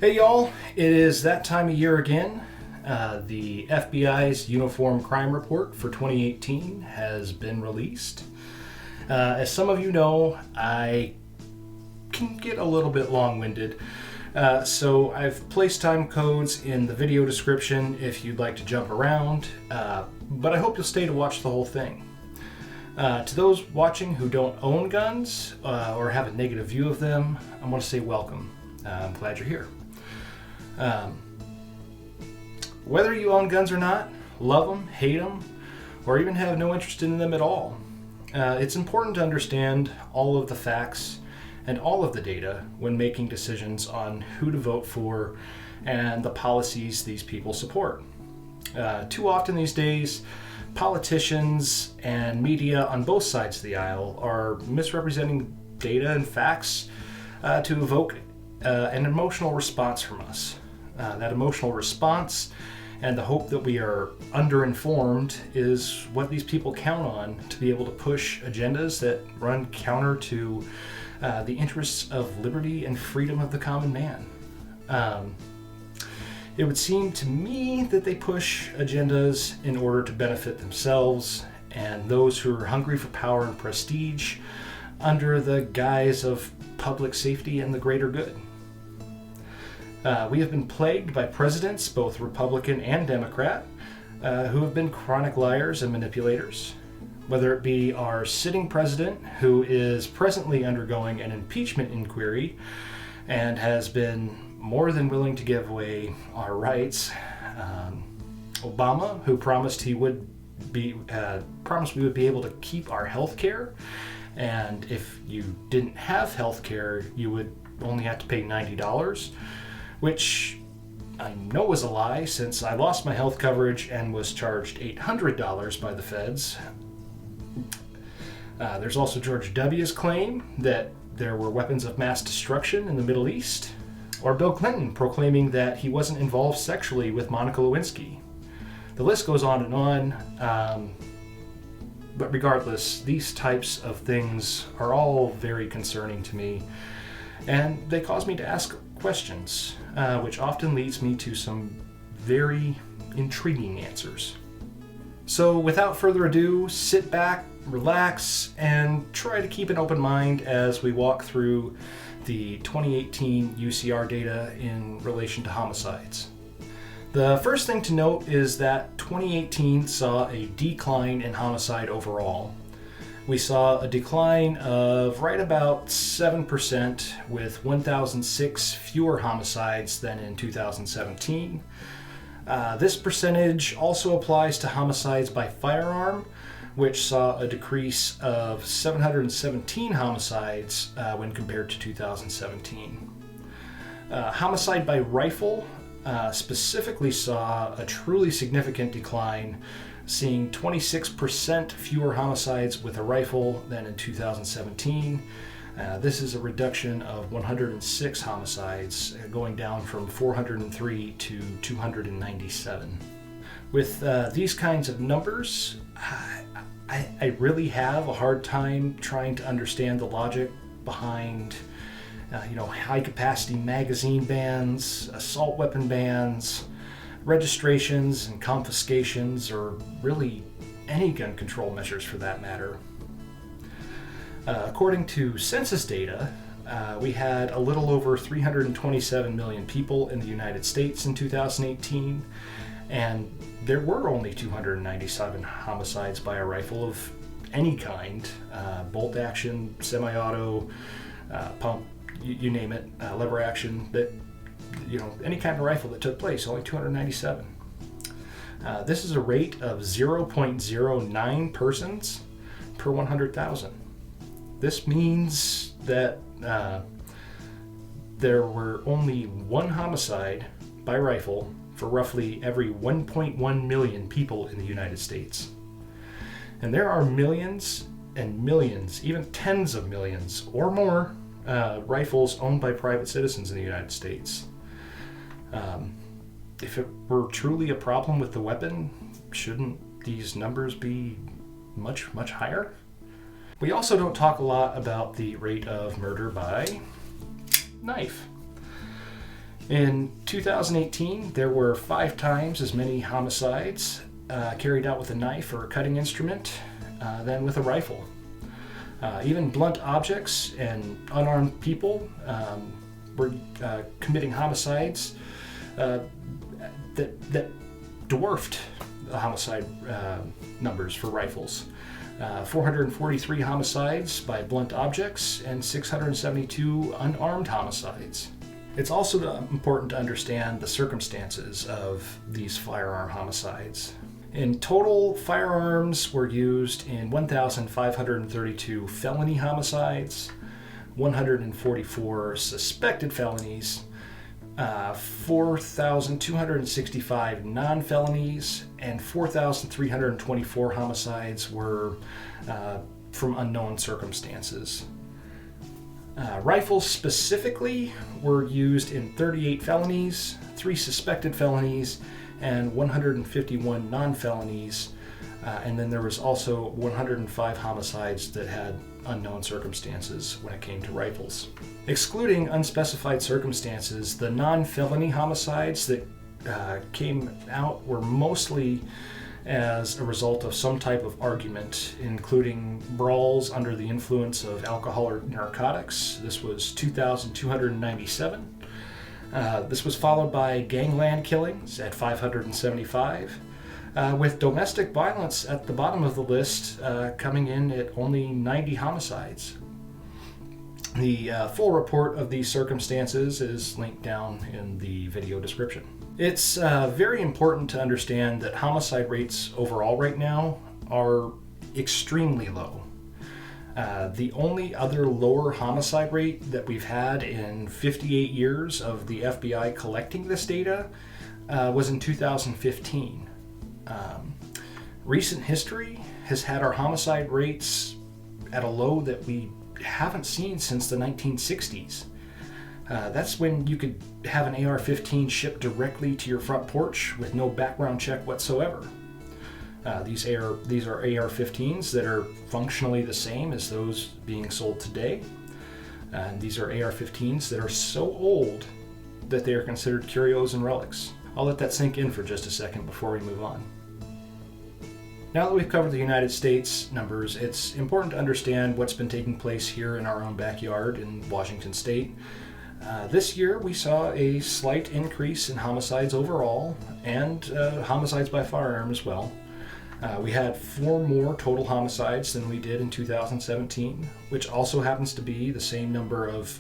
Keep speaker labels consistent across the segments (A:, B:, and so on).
A: Hey y'all, it is that time of year again. The FBI's Uniform Crime Report for 2018 has been released. As some of you know, I can get a little bit long-winded, so I've placed time codes in the video description if you'd like to jump around, but I hope you'll stay to watch the whole thing. To those watching who don't own guns or have a negative view of them, I want to say welcome. I'm glad you're here. Whether you own guns or not, love them, hate them, or even have no interest in them at all, it's important to understand all of the facts and all of the data when making decisions on who to vote for and the policies these people support. Too often these days, politicians and media on both sides of the aisle are misrepresenting data and facts to evoke an emotional response from us. That emotional response and the hope that we are underinformed is what these people count on to be able to push agendas that run counter to the interests of liberty and freedom of the common man. It would seem to me that they push agendas in order to benefit themselves and those who are hungry for power and prestige under the guise of public safety and the greater good. We have been plagued by presidents, both Republican and Democrat, who have been chronic liars and manipulators. Whether it be our sitting president, who is presently undergoing an impeachment inquiry and has been more than willing to give away our rights, Obama, who promised we would be able to keep our health care, and if you didn't have health care, you would only have to pay $90. Which I know was a lie since I lost my health coverage and was charged $800 by the feds. There's also George W.'s claim that there were weapons of mass destruction in the Middle East, or Bill Clinton proclaiming that he wasn't involved sexually with Monica Lewinsky. The list goes on and on, but regardless, these types of things are all very concerning to me, and they cause me to ask questions, which often leads me to some very intriguing answers. So without further ado, sit back, relax, and try to keep an open mind as we walk through the 2018 UCR data in relation to homicides. The first thing to note is that 2018 saw a decline in homicide overall. We saw a decline of right about 7%, with 1,006 fewer homicides than in 2017. This percentage also applies to homicides by firearm, which saw a decrease of 717 homicides when compared to 2017. Homicide by rifle specifically saw a truly significant decline, seeing 26% fewer homicides with a rifle than in 2017. This is a reduction of 106 homicides, going down from 403 to 297. With these kinds of numbers, I really have a hard time trying to understand the logic behind high-capacity magazine bans, assault weapon bans, registrations and confiscations, or really any gun control measures for that matter. According to census data, we had a little over 327 million people in the United States in 2018, and there were only 297 homicides by a rifle of any kind, bolt action, semi-auto, pump, you name it, lever action, that any kind of rifle that took place, only 297. This is a rate of 0.09 persons per 100,000. This means that there were only one homicide by rifle for roughly every 1.1 million people in the United States. And there are millions and millions, even tens of millions or more, rifles owned by private citizens in the United States. If it were truly a problem with the weapon, shouldn't these numbers be much, much higher? We also don't talk a lot about the rate of murder by knife. In 2018, there were 5 times as many homicides carried out with a knife or a cutting instrument than with a rifle. Even blunt objects and unarmed people were committing homicides that dwarfed the homicide numbers for rifles. 443 homicides by blunt objects and 672 unarmed homicides. It's also important to understand the circumstances of these firearm homicides. In total, firearms were used in 1,532 felony homicides, 144 suspected felonies, 4,265 non-felonies, and 4,324 homicides were from unknown circumstances. Rifles specifically were used in 38 felonies, 3 suspected felonies, and 151 non-felonies, and then there was also 105 homicides that had unknown circumstances when it came to rifles. Excluding unspecified circumstances, the non-felony homicides that came out were mostly as a result of some type of argument, including brawls under the influence of alcohol or narcotics. This was 2,297. This was followed by gangland killings at 575, with domestic violence at the bottom of the list coming in at only 90 homicides. The full report of these circumstances is linked down in the video description. It's very important to understand that homicide rates overall right now are extremely low. The only other lower homicide rate that we've had in 58 years of the FBI collecting this data was in 2015. Recent history has had our homicide rates at a low that we haven't seen since the 1960s. That's when you could have an AR-15 shipped directly to your front porch with no background check whatsoever. These are AR-15s that are functionally the same as those being sold today. And these are AR-15s that are so old that they are considered curios and relics. I'll let that sink in for just a second before we move on. Now that we've covered the United States numbers, it's important to understand what's been taking place here in our own backyard in Washington State. This year we saw a slight increase in homicides overall and homicides by firearm as well. We had 4 more total homicides than we did in 2017, which also happens to be the same number of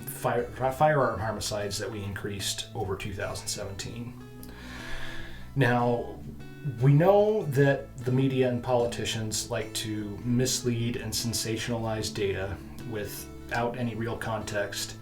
A: firearm homicides that we increased over 2017. Now, we know that the media and politicians like to mislead and sensationalize data without any real context.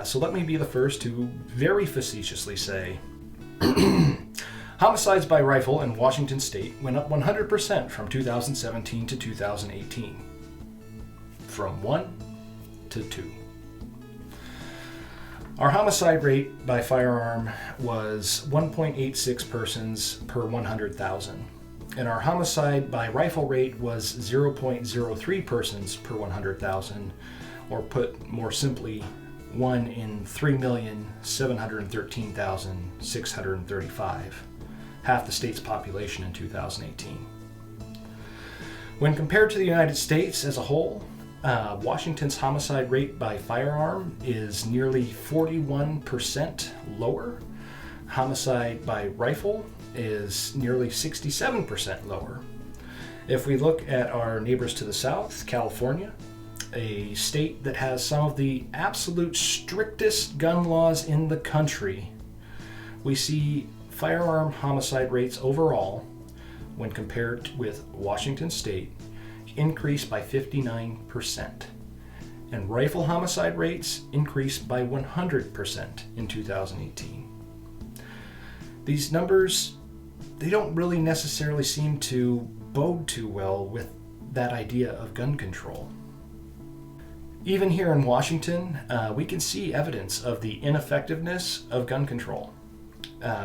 A: So let me be the first to very facetiously say, homicides by rifle in Washington State went up 100% from 2017 to 2018. From 1 to 2. Our homicide rate by firearm was 1.86 persons per 100,000, and our homicide by rifle rate was 0.03 persons per 100,000, or put more simply, 1 in 3,713,635, half the state's population in 2018. When compared to the United States as a whole, Washington's homicide rate by firearm is nearly 41% lower. Homicide by rifle is nearly 67% lower. If we look at our neighbors to the south, California, a state that has some of the absolute strictest gun laws in the country, we see firearm homicide rates overall, when compared with Washington State, increased by 59%, and rifle homicide rates increased by 100% in 2018. These numbers, they don't really necessarily seem to bode too well with that idea of gun control. Even here in Washington, we can see evidence of the ineffectiveness of gun control.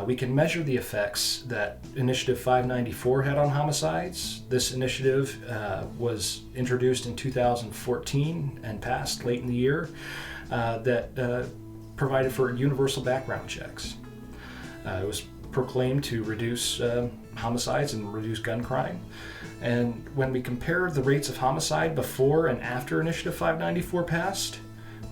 A: We can measure the effects that Initiative 594 had on homicides. This initiative was introduced in 2014 and passed late in the year that provided for universal background checks. It was proclaimed to reduce homicides and reduce gun crime. And when we compare the rates of homicide before and after Initiative 594 passed,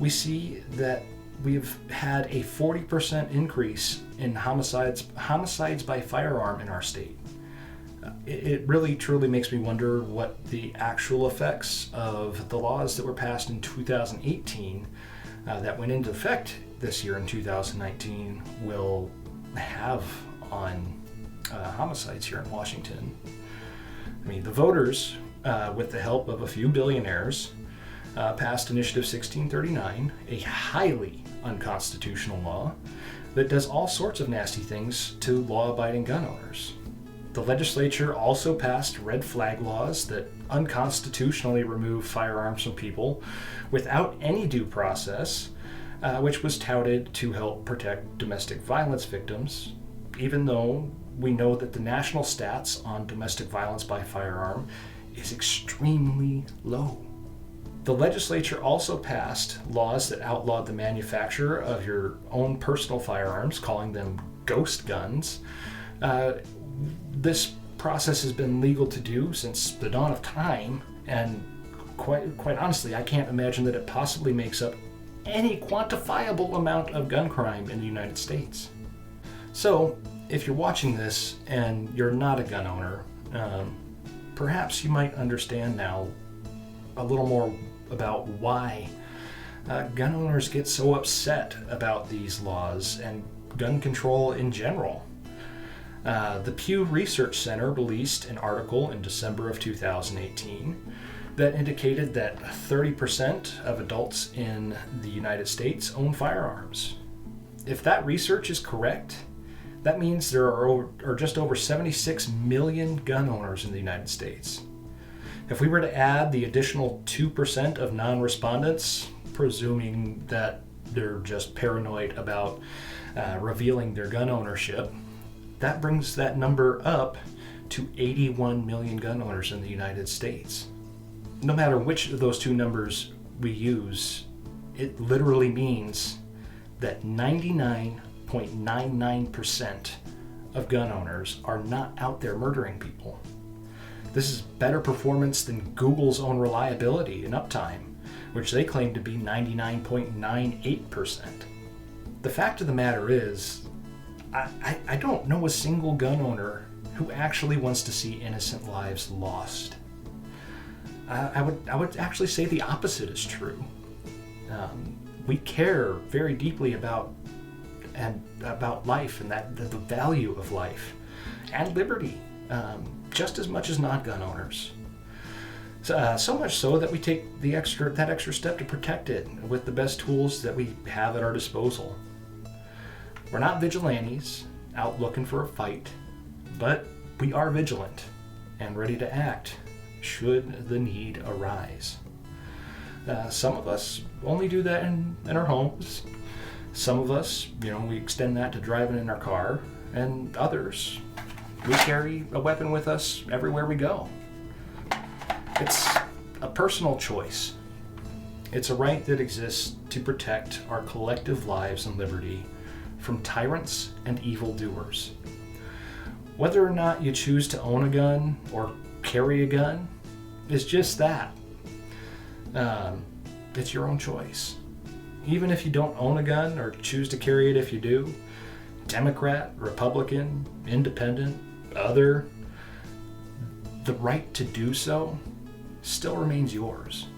A: we see that we've had a 40% increase in homicides by firearm in our state. It really truly makes me wonder what the actual effects of the laws that were passed in 2018 that went into effect this year in 2019 will have on homicides here in Washington. I mean, the voters, with the help of a few billionaires, passed Initiative 1639, a highly unconstitutional law that does all sorts of nasty things to law-abiding gun owners. The legislature also passed red flag laws that unconstitutionally remove firearms from people without any due process, which was touted to help protect domestic violence victims, even though we know that the national stats on domestic violence by firearm is extremely low. The legislature also passed laws that outlawed the manufacture of your own personal firearms, calling them ghost guns. This process has been legal to do since the dawn of time, and quite honestly, I can't imagine that it possibly makes up any quantifiable amount of gun crime in the United States. So, if you're watching this and you're not a gun owner, perhaps you might understand now a little more about why gun owners get so upset about these laws and gun control in general. The Pew Research Center released an article in December of 2018 that indicated that 30% of adults in the United States own firearms. If that research is correct, that means there are just over 76 million gun owners in the United States. If we were to add the additional 2% of non-respondents, presuming that they're just paranoid about revealing their gun ownership, that brings that number up to 81 million gun owners in the United States. No matter which of those two numbers we use, it literally means that 99.99% of gun owners are not out there murdering people. This is better performance than Google's own reliability and uptime, which they claim to be 99.98%. The fact of the matter is, I don't know a single gun owner who actually wants to see innocent lives lost. I would actually say the opposite is true. We care very deeply about life and the value of life and liberty, just as much as non-gun owners. So much so that we take that extra step to protect it with the best tools that we have at our disposal. We're not vigilantes out looking for a fight, but we are vigilant and ready to act should the need arise. Some of us only do that in our homes. Some of us, we extend that to driving in our car, and others, we carry a weapon with us everywhere we go. It's a personal choice. It's a right that exists to protect our collective lives and liberty from tyrants and evildoers. Whether or not you choose to own a gun or carry a gun is just that. It's your own choice. Even if you don't own a gun or choose to carry it if you do, Democrat, Republican, Independent, other, the right to do so still remains yours.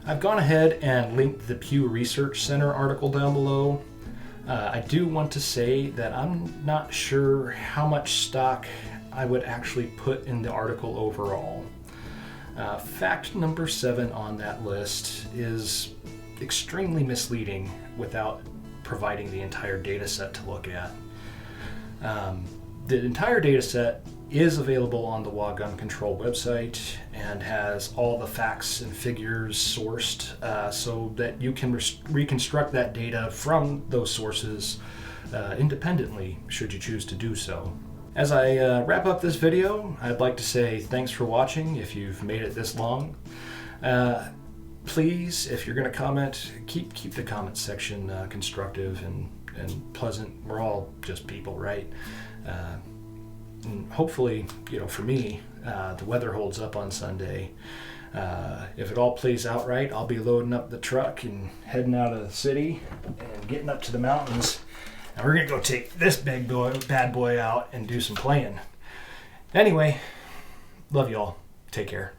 A: I've gone ahead and linked the Pew Research Center article down below. I do want to say that I'm not sure how much stock I would actually put in the article overall. Fact number 7 on that list is extremely misleading without providing the entire data set to look at. The entire data set is available on the WA Gun Control website and has all the facts and figures sourced so that you can reconstruct that data from those sources independently should you choose to do so. As I wrap up this video, I'd like to say thanks for watching if you've made it this long. please, if you're going to comment, keep the comment section constructive and pleasant. We're all just people, right? And hopefully, for me, the weather holds up on Sunday. If it all plays out right, I'll be loading up the truck and heading out of the city and getting up to the mountains. And we're going to go take this bad boy out and do some playing. Anyway, love y'all. Take care.